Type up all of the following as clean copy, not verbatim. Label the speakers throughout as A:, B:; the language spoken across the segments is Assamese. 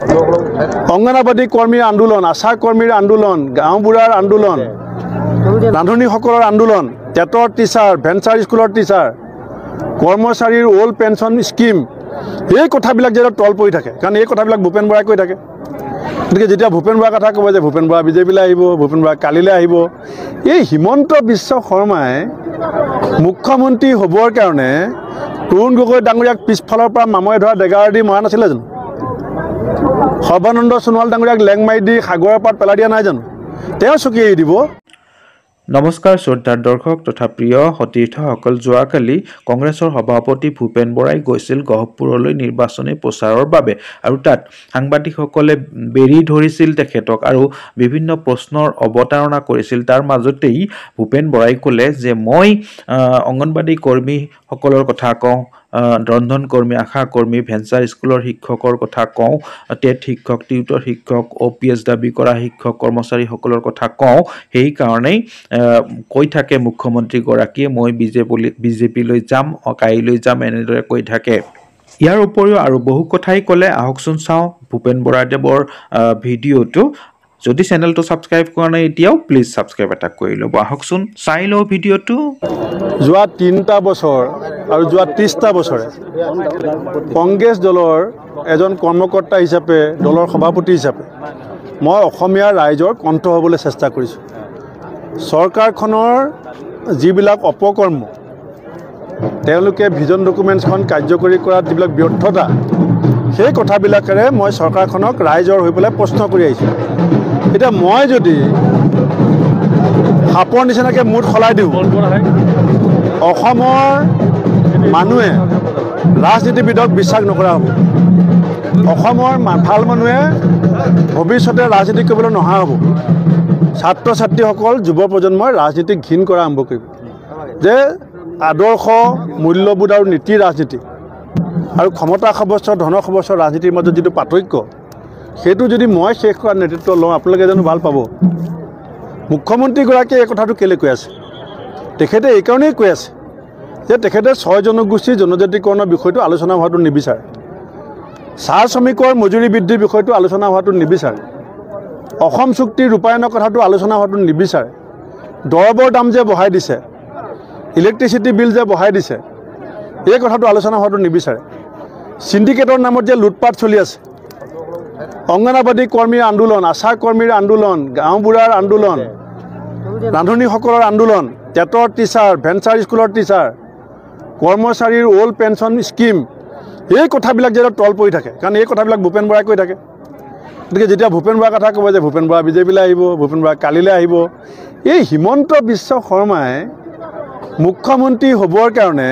A: অংগনবাদী কৰ্মীৰ আন্দোলন, আশা কৰ্মীৰ আন্দোলন, গাঁওবুঢ়াৰ আন্দোলন, ৰান্ধনীসকলৰ আন্দোলন, টেটৰ টিচাৰ, ভেঞ্চাৰ স্কুলৰ টিচাৰ, কৰ্মচাৰীৰ অল্ড পেঞ্চন স্কিম, এই কথাবিলাক যেতিয়া তল পৰি থাকে, কাৰণ এই কথাবিলাক ভূপেন বৰাই কৈ থাকে। গতিকে যেতিয়া ভূপেন বৰাৰ কথা ক'ব যে ভূপেন বৰা বিজেপিলৈ আহিব, ভূপেন বৰা কালিলৈ আহিব, এই হিমন্ত বিশ্ব শৰ্মাই মুখ্যমন্ত্ৰী হ'বৰ কাৰণে তৰুণ গগৈ ডাঙৰীয়াক পিছফালৰ পৰা মামৰে ধৰা ডেগাৰ দি মৰা নাছিলে জানো? সৰ্বানন্দ সোণোৱাল ডাঙৰীয়াক লেং মাৰি দি সাগৰৰ পাত পেলাই দিয়া নাই জানো? তেওঁ চকী এৰি দিব।
B: নমস্কাৰ শ্ৰদ্ধাৰ দৰ্শক তথা প্ৰিয় সতীৰ্থসকল, যোৱাকালি কংগ্ৰেছৰ সভাপতি ভূপেন বৰাই গৈছিল গহপুৰলৈ নিৰ্বাচনী প্ৰচাৰৰ বাবে, আৰু তাত সাংবাদিকসকলে বেৰি ধৰিছিল তেখেতক আৰু বিভিন্ন প্ৰশ্নৰ অৱতাৰণা কৰিছিল। তাৰ মাজতেই ভূপেন বৰাই ক'লে যে মই অংগনবাদী কৰ্মীসকলৰ কথা কওঁ, ৰন্ধন কৰ্মী, আশা কৰ্মী, ভেঞ্চাৰ স্কুলৰ শিক্ষকৰ কথা কওঁ, টেট শিক্ষক, টিউটৰ শিক্ষক, OPS দাবী কৰা শিক্ষক কৰ্মচাৰীসকলৰ কথা কওঁ। সেইকাৰণেই কৈ থাকে মুখ্যমন্ত্ৰীগৰাকীয়ে মই বিজেপিলৈ যাম, কাইলৈ যাম, এনেদৰে কৈ থাকে। ইয়াৰ উপৰিও আৰু বহু কথাই ক'লে। আহকচোন চাওঁ ভূপেন বৰাদেৱৰ ভিডিঅ'টো। যদি চেনেলটো ছাবস্ক্ৰাইব কৰা নাই এতিয়াও প্লিজ ছাবস্ক্ৰাইব এটা কৰি ল'ব। আহকচোন চাই লওঁ ভিডিঅ'টো।
A: যোৱা 3টা বছৰ আৰু যোৱা 30টা বছৰে কংগ্ৰেছ দলৰ এজন কৰ্মকৰ্তা হিচাপে, দলৰ সভাপতি হিচাপে মই অসমীয়া ৰাইজৰ কণ্ঠ হ'বলৈ চেষ্টা কৰিছোঁ। চৰকাৰখনৰ যিবিলাক অপকৰ্ম, তেওঁলোকে ভিজন ডকুমেণ্টছখন কাৰ্যকৰী কৰাত যিবিলাক ব্যৰ্থতা, সেই কথাবিলাকেৰে মই চৰকাৰখনক ৰাইজৰ হৈ পেলাই প্ৰশ্ন কৰি আহিছোঁ। এতিয়া মই যদি সাপৰ নিচিনাকৈ মুঠ সলাই দিওঁ, অসমৰ মানুহে ৰাজনীতিবিদক বিশ্বাস নকৰা হ'ব। অসমৰ ভাল মানুহে ভৱিষ্যতে ৰাজনীতি কৰিবলৈ নহা হ'ব। ছাত্ৰ ছাত্ৰীসকল, যুৱ প্ৰজন্মই ৰাজনীতিক ঘিণ কৰা আৰম্ভ কৰিব। যে আদৰ্শ, মূল্যবোধ আৰু নীতি ৰাজনীতি আৰু ক্ষমতা সৱস্য, ধন সৱস্যৰ ৰাজনীতিৰ মাজত যিটো পাৰ্থক্য, সেইটো যদি মই শেষ কৰাৰ নেতৃত্ব লওঁ, আপোনালোকে জানো ভাল পাব? মুখ্যমন্ত্ৰীগৰাকীয়ে এই কথাটো কেলৈ কৈ আছে? তেখেতে এইকাৰণেই কৈ আছে যে তেখেতে 6 জনগোষ্ঠীৰ জনজাতিকৰণৰ বিষয়টো আলোচনা হোৱাটো নিবিচাৰে, চাহ শ্ৰমিকৰ মজুৰি বৃদ্ধিৰ বিষয়টো আলোচনা হোৱাটো নিবিচাৰে, অসম চুক্তিৰ ৰূপায়ণৰ কথাটো আলোচনা হোৱাটো নিবিচাৰে, দৰবৰ দাম যে বঢ়াই দিছে, ইলেক্ট্ৰিচিটি বিল যে বঢ়াই দিছে, এই কথাটো আলোচনা হোৱাটো নিবিচাৰে, চিণ্ডিকেটৰ নামত যে লুটপাট চলি আছে, অংগনবাদী কৰ্মীৰ আন্দোলন, আশা কৰ্মীৰ আন্দোলন, গাঁওবুঢ়াৰ আন্দোলন, ৰান্ধনীসকলৰ আন্দোলন, টেটৰ টিচাৰ, ভেঞ্চাৰ স্কুলৰ টিচাৰ, কৰ্মচাৰীৰ অল্ড পেঞ্চন স্কিম, এই কথাবিলাক যেতিয়া তল পৰি থাকে, কাৰণ এই কথাবিলাক ভূপেন বৰাই কৈ থাকে। গতিকে যেতিয়া ভূপেন বৰাৰ কথা ক'ব যে ভূপেন বৰা বিজেপিলৈ আহিব, ভূপেন বৰা কালিলৈ আহিব, এই হিমন্ত বিশ্ব শৰ্মাই মুখ্যমন্ত্ৰী হ'বৰ কাৰণে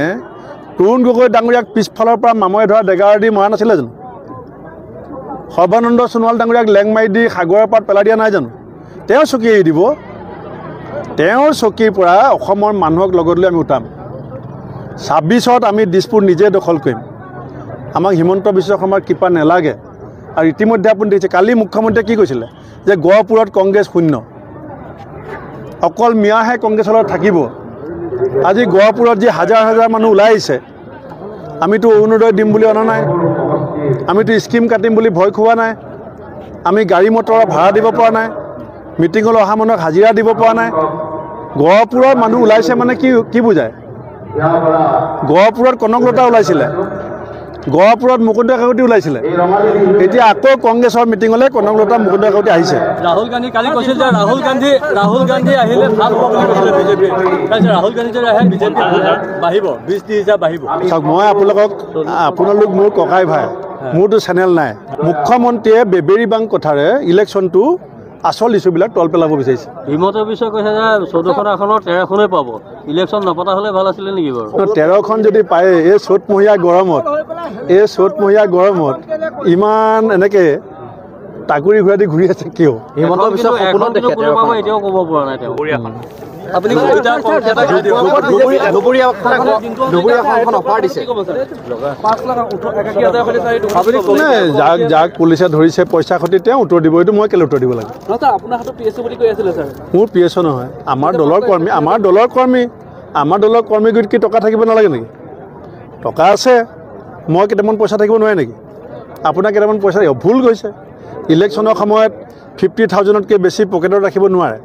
A: তৰুণ গগৈ ডাঙৰীয়াক পিছফালৰ পৰা মামৰে ধৰা ডেগাৰ দি মৰা নাছিলে জানো? সৰ্বানন্দ সোণোৱাল ডাঙৰীয়াক লেং মাৰি দি সাগৰৰ পাত পেলাই দিয়া নাই জানো? তেওঁ চকী এৰি দিব। তেওঁৰ চকীৰ পৰা অসমৰ মানুহক লগত লৈ আমি উঠাম। 26ত আমি দিছপুৰ নিজে দখল কৰিম। আমাক হিমন্ত বিশ্ব শৰ্মাৰ কৃপা নালাগে। আৰু ইতিমধ্যে আপুনি দেখিছে, কালি মুখ্যমন্ত্ৰীয়ে কি কৈছিলে যে গহপুৰত কংগ্ৰেছ শূন্য, অকল মিয়াহে কংগ্ৰেছৰ লগত থাকিব। আজি গহপুৰত যি হাজাৰ হাজাৰ মানুহ ওলাই আহিছে, আমিতো অৰুণোদয় দিম বুলি অনা নাই, আমিতো স্কিম কাটিম বুলি ভয় খোৱা নাই, আমি গাড়ী মটৰৰ ভাড়া দিব পৰা নাই, মিটিঙলৈ অহা মানুহক হাজিৰা দিব পৰা নাই। গহপুৰৰ মানুহ ওলাইছে মানে কি বুজায়? গহপুৰত কনকলতা ওলাইছিলে, গহপুৰত মুকুন্দ কাকতি ওলাইছিলে, এতিয়া আকৌ কংগ্ৰেছৰ মিটিঙলৈ কনকলতা মুকুন্দ কাকতি আহিছে।
C: ৰাহুল গান্ধী কালি কৈছিল যে ৰাহুল গান্ধী আহিলে ভাল হ'ব বুলি কৈছিলে বিজেপি। তাৰপিছত ৰাহুল গান্ধী যদি আহে বিজেপি বাঢ়িব, 20-30 বাঢ়িব।
A: চাওক, মই আপোনালোক মোৰ ককাই ভাই, মোৰতো চেনেল নাই। মুখ্যমন্ত্ৰীয়ে বেবেৰীবাং কথাৰে ইলেকশ্যনটো আচল ইছ্যুবিলাক তল পেলাব বিচাৰিছে।
C: হিমন্ত বিশ্ব কৈছে যে 14খন আসনৰ 13খনেই পাব, ইলেকশ্যন নপতা হ'লে ভাল আছিলে নেকি বাৰু?
A: 13খন যদি পায়ে, এই চ'তমহীয়া গৰমত ইমান এনেকৈ টাকুৰি ঘূৰা দি ঘূৰি আছে কিয়?
C: হিমন্ত বিশ্ব এতিয়াও ক'ব পৰা নাই তেওঁ। আপুনি
A: যাক পুলিচে ধৰিছে পইচা খতি তেওঁ উত্তৰ দিব, এইটো মই কেলৈ উত্তৰ দিব লাগে? মোৰ PSO নহয়, আমাৰ দলৰ কৰ্মী কি টকা থাকিব নালাগে নেকি? টকা আছে, মই কেইটামান পইচা থাকিব নোৱাৰে নেকি? আপোনাক কেইটামান পইচা দিব ভুল গৈছে ইলেকশ্যনৰ সময়ত 50,000তকৈ বেছি পকেটত ৰাখিব নোৱাৰে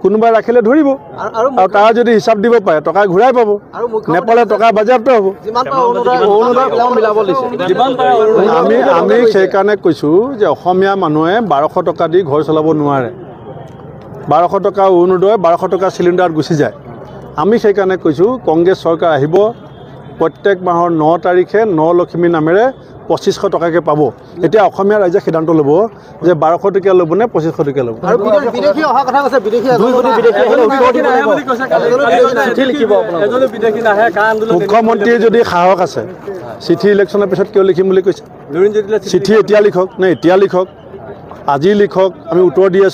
A: কোনোবাই ৰাখিলে ধৰিব আৰু তাৰ যদি হিচাপ দিব পাৰে টকা ঘূৰাই পাব নেপালে টকা বাজেয়াপ্ত হ'ব আমি সেইকাৰণে কৈছোঁ যে অসমীয়া মানুহে 1200 টকা দি ঘৰ চলাব নোৱাৰে 1200 টকা অৰুণোদয় 1200 টকা চিলিণ্ডাৰত গুচি যায় আমি সেইকাৰণে কৈছোঁ কংগ্ৰেছ চৰকাৰ আহিব প্ৰত্যেক মাহৰ 9 তাৰিখে 9 লক্ষ্মী নামেৰে 2500 টকাকৈ পাব এতিয়া অসমীয়া ৰাইজে সিদ্ধান্ত ল'ব যে 1200 টকীয়া ল'ব নে 2500 টকীয়া ল'ব
D: বিদেশী অহা কথা কৈছে বিদেশী
A: মুখ্যমন্ত্ৰীৰ যদি সাহস আছে চিঠি ইলেকশ্যনৰ পিছত কিয় লিখিম বুলি কৈছে চিঠি এতিয়া লিখক নে এতিয়া লিখক আজি লিখক আমি উত্তৰ দি আছোঁ